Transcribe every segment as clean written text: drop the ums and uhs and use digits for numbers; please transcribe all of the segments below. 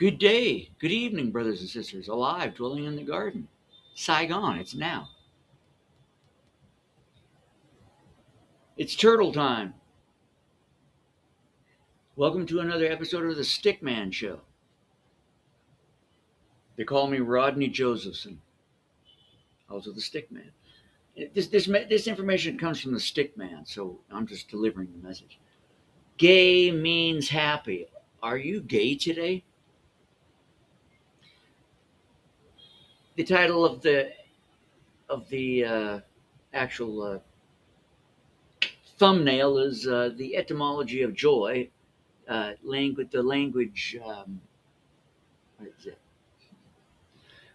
Good day, good evening, brothers and sisters, alive, dwelling in the garden. Saigon, it's now. It's turtle time. Welcome to another episode of the Stickman Show. They call me Rodney Josephson, also the Stickman. This information comes from the Stickman, so I'm just delivering the message. Gay means happy. Are you gay today? The title of the actual thumbnail is the etymology of joy. Language. What is it?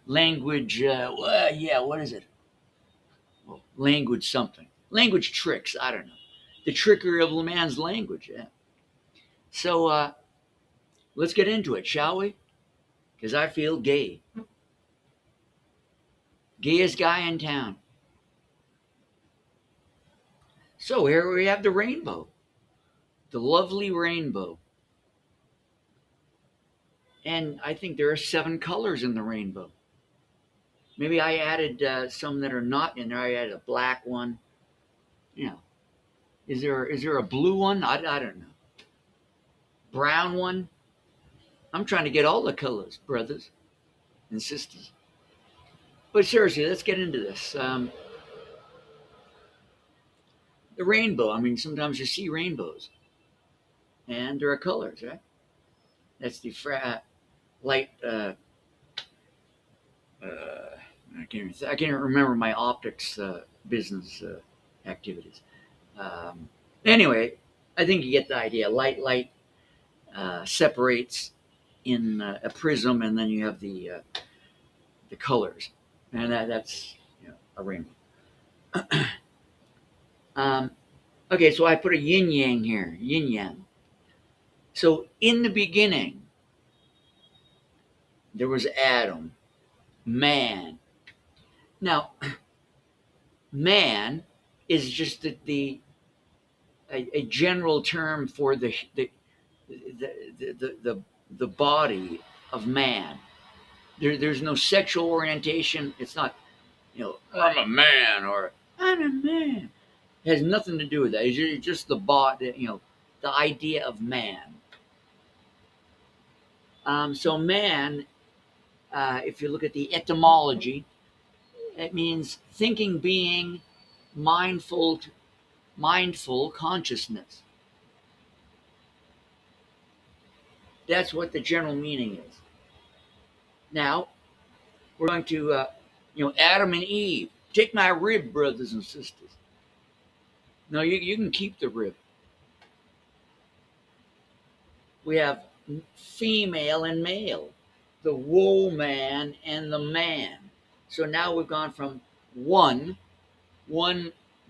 Language. Yeah. What is it? Well, language something. Language tricks. I don't know. The trickery of a man's language. Yeah. So let's get into it, shall we? Because I feel gay. Gayest guy in town. So here we have the rainbow, the lovely rainbow, and I think there are 7 colors in the rainbow. Maybe I added some that are not in there. I added a black one. You know, is there a blue one? I don't know. Brown one. I'm trying to get all the colors, brothers and sisters. But seriously, let's get into this. The rainbow. I mean, sometimes you see rainbows, and there are colors, right? That's the light. I can't remember my optics business activities. Anyway, I think you get the idea. Light separates in a prism, and then you have the colors, and that's a rainbow. Okay, so I put a yin yang here, yin yang. So in the beginning, there was Adam, man. Now, man is just a general term for the body of man. There's no sexual orientation. It's not, I'm a man or I'm a man. It has nothing to do with that. It's just the body, the idea of man. So man, if you look at the etymology, it means thinking being, mindful consciousness. That's what the general meaning is. Now, we're going to, Adam and Eve. Take my rib, brothers and sisters. No, you can keep the rib. We have female and male, the woman and the man. So now we've gone from one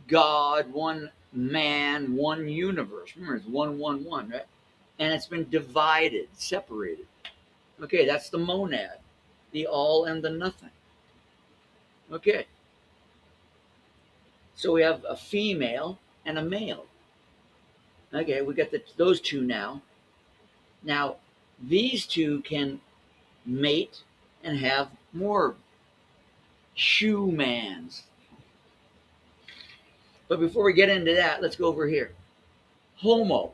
God, one man, one universe. Remember, it's one, right? And it's been divided, separated. Okay, that's the monad, the all and the nothing. Okay. So we have a female and a male. Okay, we got those two now. Now, these two can mate and have more humans. But before we get into that, let's go over here. Homo.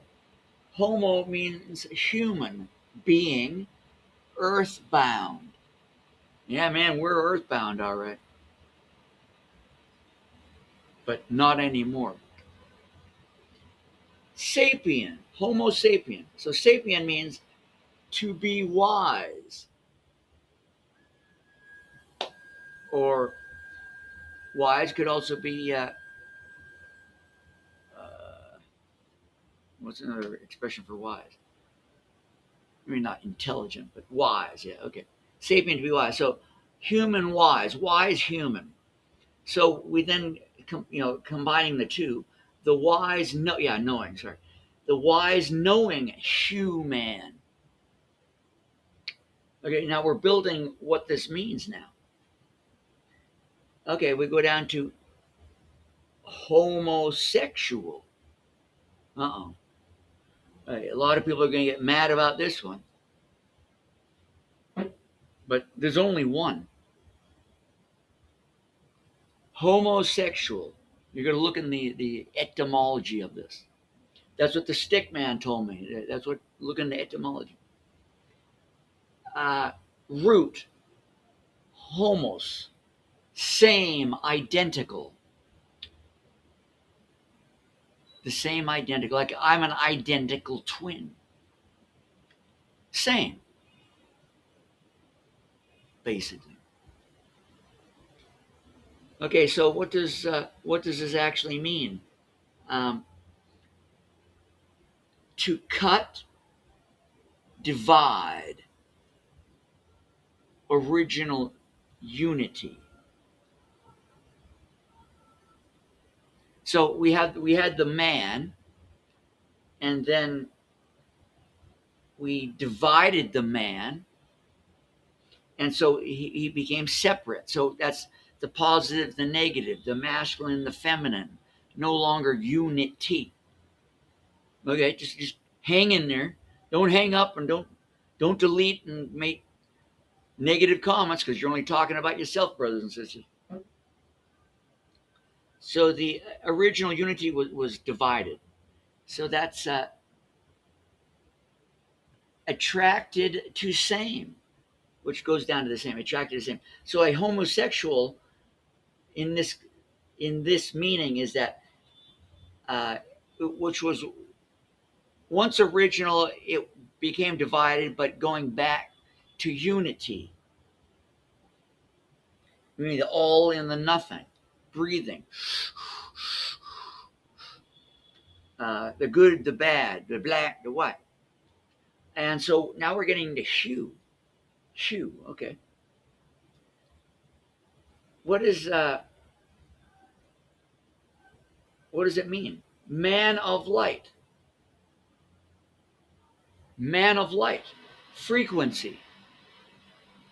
Homo means human being, earthbound. Yeah, man, we're earthbound, all right. But not anymore. Sapien, Homo sapien. So sapien means to be wise. Or wise could also be, what's another expression for wise? I mean, not intelligent, but wise. Yeah, okay. Sapien to be wise. So human wise human. So we then, combining the two, the wise, knowing, sorry. The wise knowing human. Okay, now we're building what this means now. Okay, we go down to homosexual. Uh-oh. Okay, a lot of people are going to get mad about this one. but there's only one. Homosexual. You're going to look in the etymology of this. That's what the Stickman told me. That's what, look in the etymology. Uh, Root, homos, same, identical. The same, identical. Like I'm an identical twin. Same, basically. Okay, so what does this actually mean? Um, to cut, divide, original unity. So we had the man, and then we divided the man, and so he became separate. So that's the positive, the negative, the masculine, the feminine, no longer unity. Okay, just hang in there. Don't hang up, and don't delete and make negative comments, because you're only talking about yourself, brothers and sisters. So the original unity was divided. So that's attracted to same, which goes down to the same, attracted to the same. So a homosexual in this meaning is that which was once original, it became divided, but going back to unity, meaning the all in the nothing, breathing, the good, the bad, the black, the white. And so now we're getting to hue. Hue, okay. What is what does it mean? Man of light. Man of light. Frequency.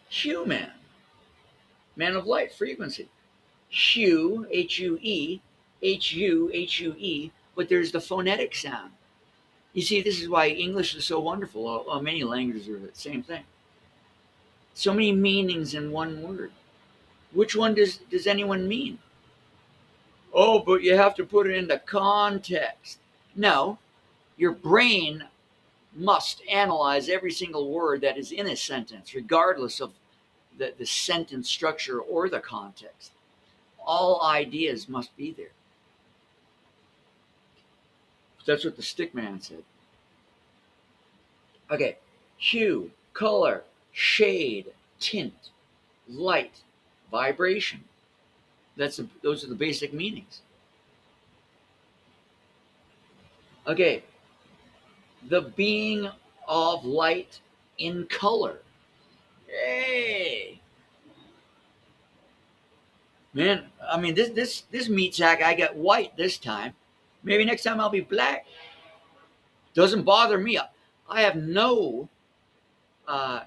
Human. Man of light, frequency. Hue, H-U-E, H-U, H-U-E, but there's the phonetic sound. You see, this is why English is so wonderful. Many languages are the same thing. So many meanings in one word. Which one does anyone mean? Oh, but you have to put it into context. No, your brain must analyze every single word that is in a sentence, regardless of the sentence structure or the context. All ideas must be there. That's what the Stickman said. Okay, hue, color, shade, tint, light, vibration. Those are the basic meanings. Okay, the being of light in color. Hey, man! I mean, this meat sack, I got white this time. Maybe next time I'll be black. Doesn't bother me. I have no uh,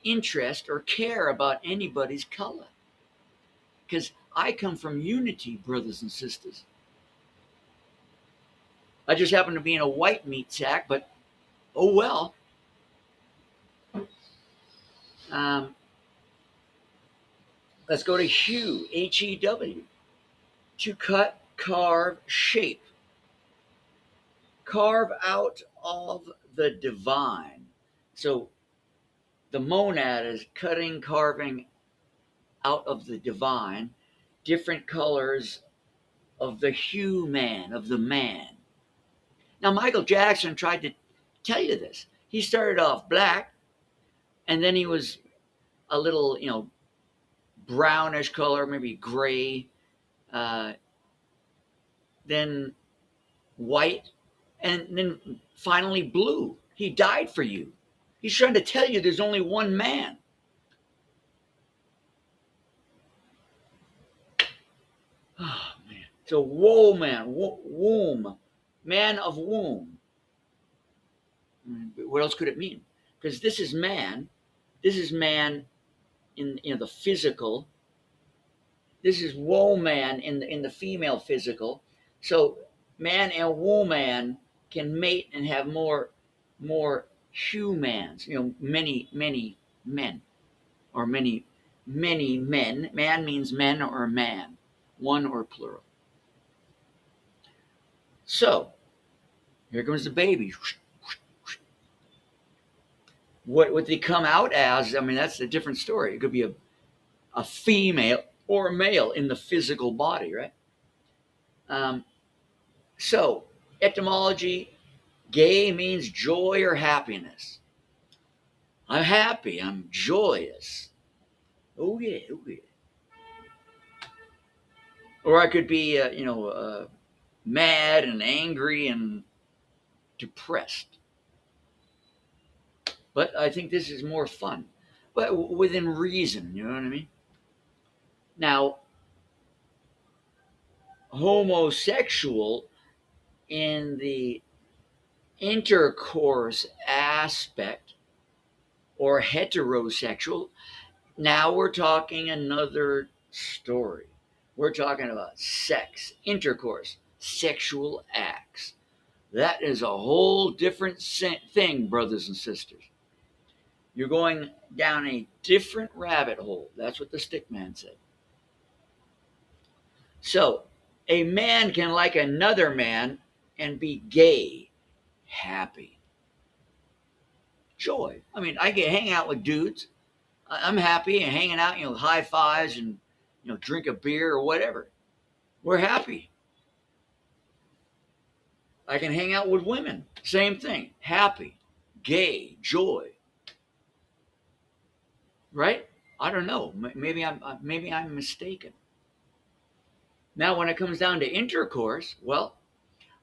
interest or care about anybody's color, because I come from unity, brothers and sisters. I just happen to be in a white meat sack, but oh well. Um, let's go to hue, H-E-W. To cut, carve, shape. Carve out of the divine. So the monad is cutting, carving out of the divine, different colors of the hue man, of the man. Now, Michael Jackson tried to tell you this. He started off black, and then he was a little, brownish color, maybe gray, uh, then white, and then finally blue. He died for you. He's trying to tell you there's only one man. Oh, man. So, woe man, womb, man of womb. What else could it mean? Because this is man. This is man in the physical. This is woman in the female physical. So man and woman can mate and have more humans. Many men or many men. Man means men or man, one or plural. So here comes the baby. What they come out as, I mean, that's a different story. It could be a female or a male in the physical body, right? So etymology, gay means joy or happiness. I'm happy. I'm joyous. Oh yeah, oh yeah. Or I could be, mad and angry and depressed. But I think this is more fun, but within reason. You know what I mean? Now, homosexual in the intercourse aspect, or heterosexual. Now we're talking another story. We're talking about sex, intercourse, sexual acts. That is a whole different thing, brothers and sisters. You're going down a different rabbit hole. That's what the Stickman said. So, a man can like another man and be gay, happy, joy. I mean, I can hang out with dudes. I'm happy and hanging out, high fives and, drink a beer or whatever. We're happy. I can hang out with women. Same thing. Happy, gay, joy. Right? I don't know. Maybe I'm mistaken. Now, when it comes down to intercourse, well,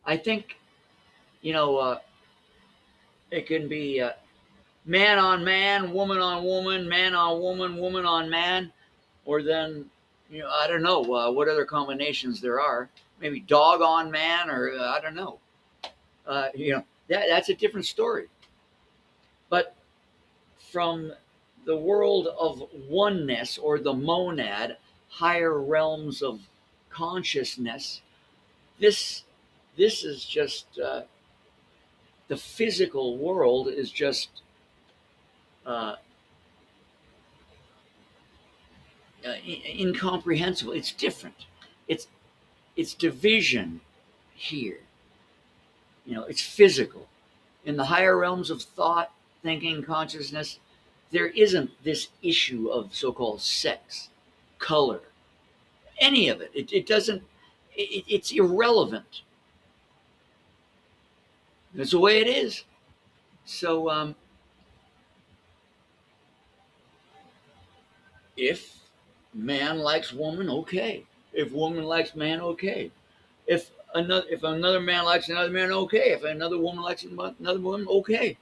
I think it can be man on man, woman on woman, man on woman, woman on man, or then I don't know what other combinations there are. Maybe dog on man, or I don't know. That's a different story. But from the world of oneness or the monad, higher realms of consciousness, this is just the physical world is just uh, incomprehensible. It's different. It's division here. It's physical. In the higher realms of thought, thinking, consciousness, there isn't this issue of so-called sex, color, any of it. It doesn't. It's irrelevant. That's the way it is. So if man likes woman, okay. If woman likes man, okay. If another man likes another man, okay. If another woman likes another woman, okay.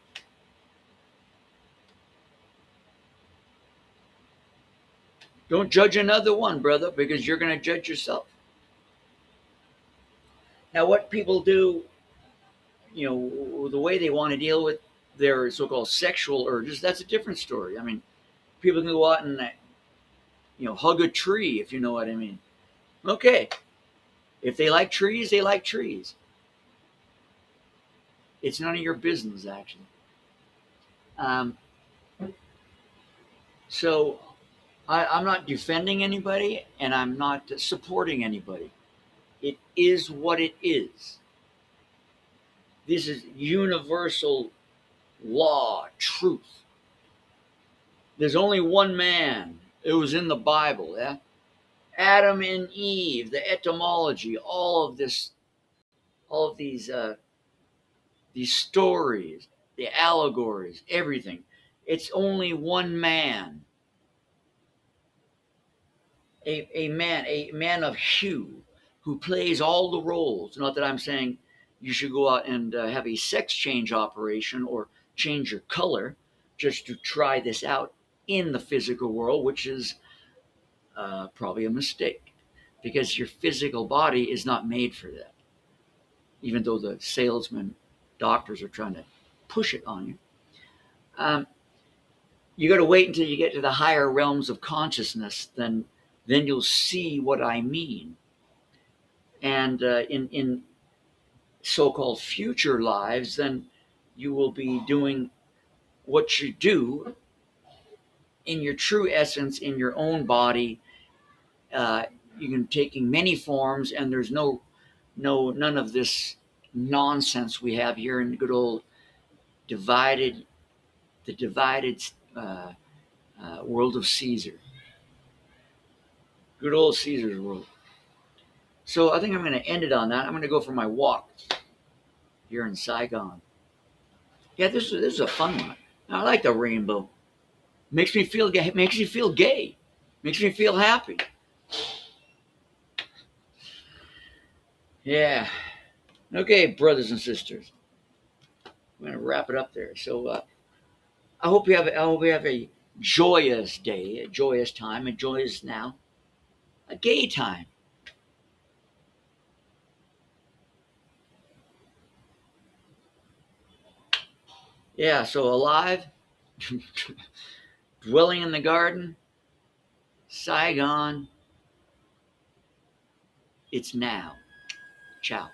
Don't judge another one, brother, because you're going to judge yourself. Now, what people do, the way they want to deal with their so-called sexual urges, that's a different story. I mean, people can go out and, hug a tree, if you know what I mean. Okay. If they like trees, they like trees. It's none of your business, actually. Um, so I'm not defending anybody, and I'm not supporting anybody. It is what it is. This is universal law, truth. There's only one man. It was in the Bible, yeah? Adam and Eve, the etymology, all of these stories, the allegories, everything. It's only one man. A man of hue who plays all the roles. Not that I'm saying you should go out and have a sex change operation or change your color just to try this out in the physical world, which is probably a mistake because your physical body is not made for that, even though the salesmen, doctors are trying to push it on you. You got to wait until you get to the higher realms of consciousness, then you'll see what I mean. And in so-called future lives, then you will be doing what you do in your true essence, in your own body. You can taking many forms, and there's none of this nonsense we have here in the good old divided uh, world of Caesar. Good old Caesar's world. So I think I'm going to end it on that. I'm going to go for my walk here in Saigon. Yeah, this is a fun one. I like the rainbow. Makes me feel gay. Makes you feel gay. Makes me feel happy. Yeah. Okay, brothers and sisters. I'm going to wrap it up there. So I hope you have a joyous day, a joyous time, a joyous now, a gay time. Yeah. So alive, dwelling in the garden, Saigon. It's now. Ciao.